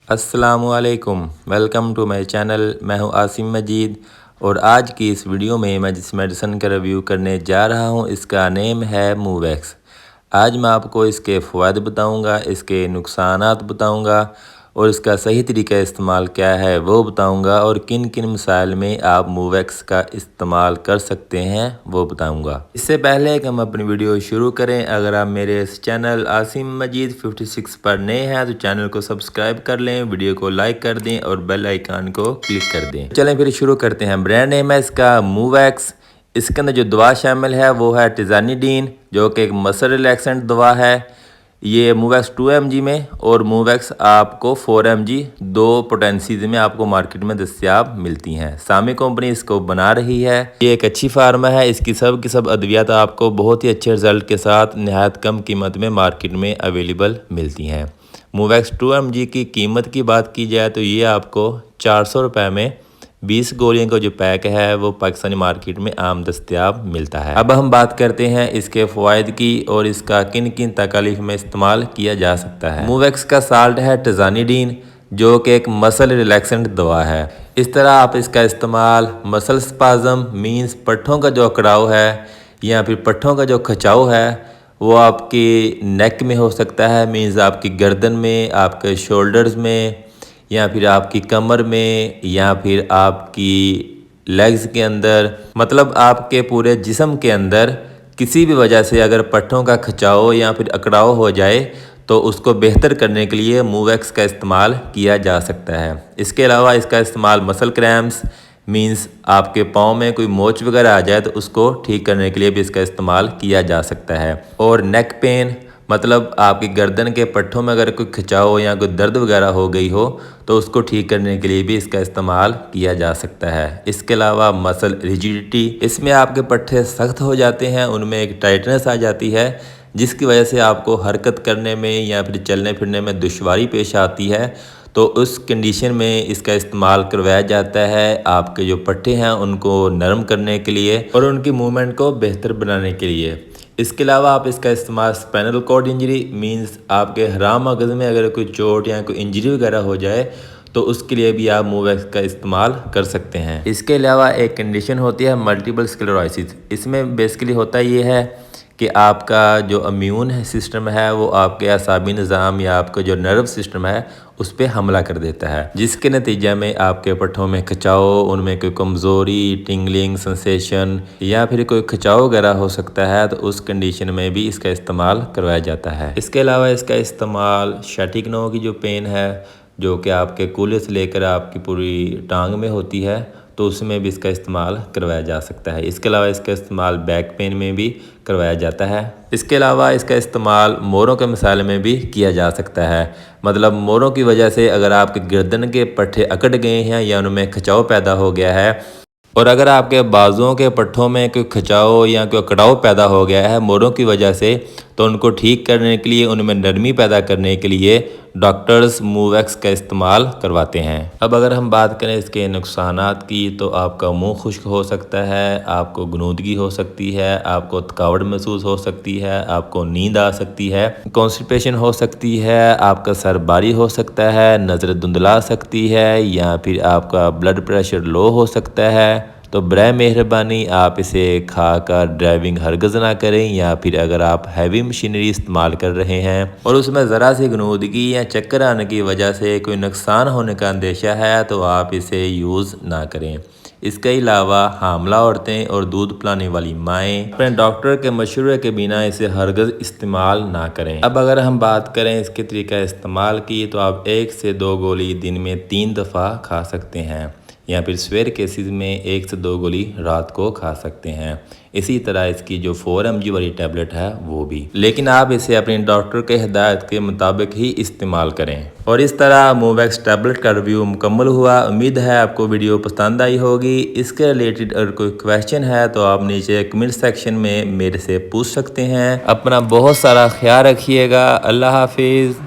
अस्सलाम वालेकुम, welcome to my channel. मैं हूं आसिम मजीद और आज की इस वीडियो में मैं जिस मेडिसिन का रिव्यू करने जा रहा हूं इसका नेम है मूवैक्स। आज मैं आपको इसके फ़वाइद बताऊंगा, इसके नुकसानात बताऊंगा और इसका सही तरीका इस्तेमाल क्या है वो बताऊंगा और किन किन मसाइल में आप मूवैक्स का इस्तेमाल कर सकते हैं वो बताऊंगा। इससे पहले कि हम अपनी वीडियो शुरू करें, अगर आप मेरे इस चैनल आसिम मजीद 56 पर नए हैं तो चैनल को सब्सक्राइब कर लें, वीडियो को लाइक कर दें और बेल आइकन को क्लिक कर दें। चलें फिर शुरू करते हैं। ब्रांड नेम है इसका मूवैक्स। इसके अंदर जो दवा शामिल है वो है टिज़ानिडीन, जो कि एक मसल रिलैक्सेंट दवा है। ये मूवैक्स 2 mg में और मूवैक्स आपको 4 mg दो पोटेंसीज में आपको मार्केट में दस्तियाब मिलती हैं। सामी कंपनी इसको बना रही है। ये एक अच्छी फार्मा है। इसकी सब अद्वियात आपको बहुत ही अच्छे रिजल्ट के साथ नहायत कम कीमत में मार्केट में अवेलेबल मिलती हैं। मूवैक्स 2 mg की कीमत की बात की जाए तो ये आपको 400 रुपये में 20 गोलियों का जो पैक है वो पाकिस्तानी मार्केट में आम दस्तियाब मिलता है। अब हम बात करते हैं इसके फ़वाइद की और इसका किन किन तकालीफ में इस्तेमाल किया जा सकता है। मूवैक्स का साल्ट है टिज़ानिडीन, जो कि एक मसल रिलैक्सेंट दवा है। इस तरह आप इसका इस्तेमाल मसल स्पाज़म मीन्स पट्ठों का जो अकड़ाव है या फिर पट्ठों का जो खिंचाव है वो आपकी नेक में हो सकता है, मीन्स आपकी गर्दन में, आपके शोल्डर्स में या फिर आपकी कमर में या फिर आपकी लेग्स के अंदर, मतलब आपके पूरे जिस्म के अंदर किसी भी वजह से अगर पट्ठों का खिंचाव या फिर अकड़ाव हो जाए तो उसको बेहतर करने के लिए मूवैक्स का इस्तेमाल किया जा सकता है। इसके अलावा इसका इस्तेमाल मसल क्रैम्प्स मीन्स आपके पाँव में कोई मोच वगैरह आ जाए तो उसको ठीक करने के लिए भी इसका इस्तेमाल किया जा सकता है। और नेक पेन, मतलब आपकी गर्दन के पट्ठों में अगर कोई खिंचाव या कोई दर्द वगैरह हो गई हो तो उसको ठीक करने के लिए भी इसका इस्तेमाल किया जा सकता है। इसके अलावा मसल रिजिडिटी, इसमें आपके पट्ठे सख्त हो जाते हैं, उनमें एक टाइटनेस आ जाती है जिसकी वजह से आपको हरकत करने में या फिर चलने फिरने में दुश्वारी पेश आती है। तो उस कंडीशन में इसका इस्तेमाल करवाया जाता है आपके जो पट्टे हैं उनको नरम करने के लिए और उनकी मूवमेंट को बेहतर बनाने के लिए। इसके अलावा आप इसका इस्तेमाल स्पाइनल कॉर्ड इंजरी मींस आपके हराम मगज़ में अगर कोई चोट या कोई इंजरी वगैरह हो जाए तो उसके लिए भी आप मूवैक्स का इस्तेमाल कर सकते हैं। इसके अलावा एक कंडीशन होती है मल्टीपल स्क्लेरोसिस। इसमें बेसिकली होता ये है कि आपका जो इम्यून सिस्टम है वो आपके असाबी निज़ाम या आपका जो नर्व सिस्टम है उस पर हमला कर देता है, जिसके नतीजे में आपके पट्ठों में खिंचाव, उनमें कोई कमज़ोरी, टिंगलिंग सेंसेशन या फिर कोई खिंचाव वगैरह हो सकता है। तो उस कंडीशन में भी इसका इस्तेमाल करवाया जाता है। इसके अलावा इसका इस्तेमाल शैटिक नो की जो पेन है, जो कि आपके कूल्हे से लेकर आपकी पूरी टांग में होती है, तो उसमें भी इसका इस्तेमाल करवाया जा सकता है। इसके अलावा इसका इस्तेमाल बैक पेन में भी करवाया जाता है। इसके अलावा इसका इस्तेमाल मोरों के मसाले में भी किया जा सकता है, मतलब मोरों की वजह से अगर आपके गर्दन के पट्टे अकड़ गए हैं या उनमें खिंचाव पैदा हो गया है और अगर आपके बाजुओं के पट्ठों में कोई खिंचाव या कोई अकड़ाव पैदा हो गया है मोरों की वजह से, तो उनको ठीक करने के लिए, उनमें नरमी पैदा करने के लिए डॉक्टर्स मूवैक्स का इस्तेमाल करवाते हैं। अब अगर हम बात करें इसके नुकसानात की तो आपका मुंह खुश्क हो सकता है, आपको गनूदगी हो सकती है, आपको थकावट महसूस हो सकती है, आपको नींद आ सकती है, कॉन्स्टिपेशन हो सकती है, आपका सर भारी हो सकता है, नज़र धुंधला सकती है या फिर आपका ब्लड प्रेशर लो हो सकता है। तो बराए मेहरबानी आप इसे खाकर ड्राइविंग हरगज़ ना करें, या फिर अगर आप हैवी मशीनरी इस्तेमाल कर रहे हैं और उसमें ज़रा सी गनूदगी या चक्कर आने की वजह से कोई नुकसान होने का अंदेशा है तो आप इसे यूज़ ना करें। इसके अलावा हामला औरतें और दूध पिलाने वाली माएँ अपने डॉक्टर के मशवरे के बिना इसे हरगज़ इस्तेमाल ना करें। अब अगर हम बात करें इसके तरीका इस्तेमाल की तो आप 1 से 2 गोली दिन में 3 दफ़ा खा सकते हैं या फिर सवेर केसेस में 1 से 2 गोली रात को खा सकते हैं। इसी तरह इसकी जो 4 mg वाली टैबलेट है वो भी, लेकिन आप इसे अपने डॉक्टर के हिदायत के मुताबिक ही इस्तेमाल करें। और इस तरह मूवैक्स टैबलेट का रिव्यू मुकम्मल हुआ। उम्मीद है आपको वीडियो पसंद आई होगी। इसके रिलेटेड अगर कोई क्वेश्चन है तो आप नीचे कमेंट सेक्शन में मेरे से पूछ सकते हैं। अपना बहुत सारा ख्याल रखिएगा। अल्लाह हाफिज़।